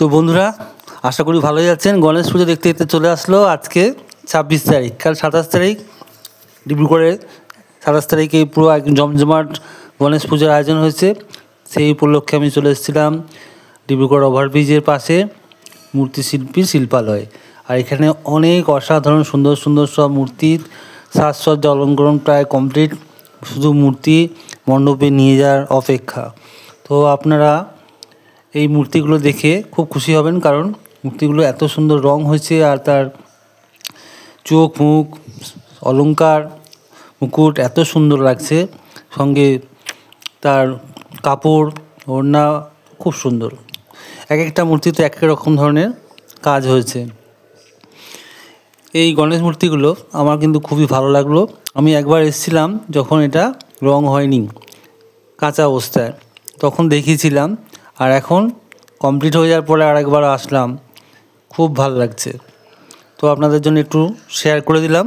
তো বন্ধুরা, আশা করি ভালোই আছেন। গণেশ পুজো দেখতে দেখতে চলে আসলো আজকে 26 তারিখ। কাল 27 তারিখ ডিব্রুগড়ে 27 তারিখে পুরো একদম জমজমাট গণেশ পুজোর আয়োজন হয়েছে। সেই উপলক্ষে আমি চলে এসেছিলাম ডিব্রুগড় ওভারব্রিজের পাশে মূর্তি শিল্পীর শিল্পালয়। আর এখানে অনেক অসাধারণ সুন্দর সুন্দর সব মূর্তির সাজসজ্জা অলঙ্করণ প্রায় কমপ্লিট, শুধু মূর্তি মণ্ডপে নিয়ে যাওয়ার অপেক্ষা। তো আপনারা এই মূর্তিগুলো দেখে খুব খুশি হবেন, কারণ মূর্তিগুলো এত সুন্দর রং হয়েছে আর তার চোখ মুখ অলংকার মুকুট এত সুন্দর লাগছে, সঙ্গে তার কাপড় ওড়না খুব সুন্দর। এক একটা মূর্তিতে এক এক রকম ধরনের কাজ হয়েছে। এই গণেশ মূর্তিগুলো আমার কিন্তু খুবই ভালো লাগলো। আমি একবার এসেছিলাম যখন এটা রং হয়নি, কাঁচা অবস্থায়, তখন দেখিয়েছিলাম। আর এখন কমপ্লিট হয়ে যাওয়ার পরে আরেকবার আসলাম, খুব ভালো লাগছে। তো আপনাদের জন্য একটু শেয়ার করে দিলাম,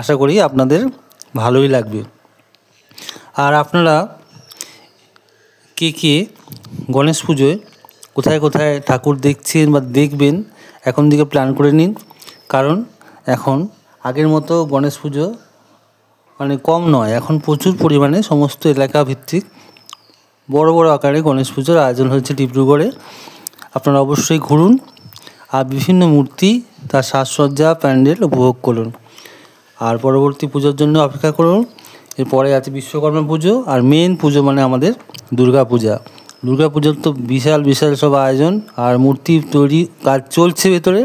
আশা করি আপনাদের ভালোই লাগবে। আর আপনারা কে কে গণেশ পুজোয় কোথায় কোথায় ঠাকুর দেখছেন বা দেখবেন এখন থেকে প্ল্যান করে নিন, কারণ এখন আগের মতো গণেশ পুজো মানে কম নয়, এখন প্রচুর পরিমাণে সমস্ত এলাকা ভিত্তিক বড় বড় আকারে গণেশ পুজোর আয়োজন হয়েছে ডিব্রুগড়ে। আপনারা অবশ্যই ঘুরুন আর বিভিন্ন মূর্তি তার সাজসজ্জা প্যান্ডেল উপভোগ করুন। আর পরবর্তী পুজোর জন্য অপেক্ষা করুন। এরপরে আছে বিশ্বকর্মা পুজো, আর মেন পুজো মানে আমাদের দুর্গা পূজা। দুর্গা পুজোর তো বিশাল বিশাল সব আয়োজন, আর মূর্তি তৈরি কাজ চলছে ভেতরে,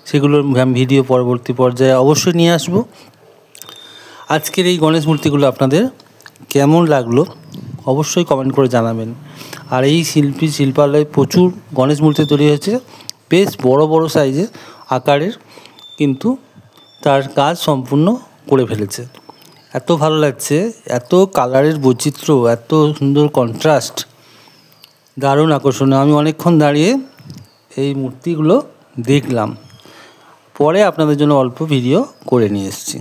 সেগুলোর ভিডিও পরবর্তী পর্যায়ে অবশ্যই নিয়ে আসবো। আজকের এই গণেশ মূর্তিগুলো আপনাদের কেমন লাগলো অবশ্যই কমেন্ট করে জানাবেন। আর এই শিল্পালয়ে প্রচুর গণেশ মূর্তি তৈরি হয়েছে, বেশ বড় বড় সাইজের আকারের, কিন্তু তার কাজ সম্পূর্ণ করে ফেলেছে। এত ভালো লাগছে, এত কালারের বৈচিত্র্য, এত সুন্দর কন্ট্রাস্ট, দারুণ আকর্ষণীয়। আমি অনেকক্ষণ দাঁড়িয়ে এই মূর্তিগুলো দেখলাম, পরে আপনাদের জন্য অল্প ভিডিও করে নিয়ে এসেছি।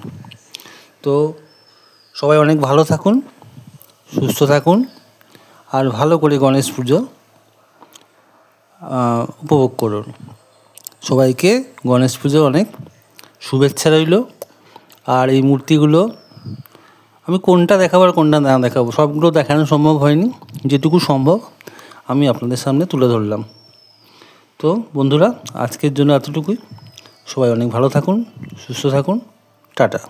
তো সবাই অনেক ভালো থাকুন, সুস্থ থাকুন, আর ভালো করে গণেশ পুজো উপভোগ করুন। সবাইকে গণেশ পুজোর অনেক শুভেচ্ছা রইল। আর এই মূর্তিগুলো আমি কোনটা দেখাবো আর কোনটা না দেখাবো, সবগুলো দেখানো সম্ভব হয়নি, যেটুকু সম্ভব আমি আপনাদের সামনে তুলে ধরলাম। তো বন্ধুরা, আজকের জন্য এতটুকুই। সবাই অনেক ভালো থাকুন, সুস্থ থাকুন, টাটা।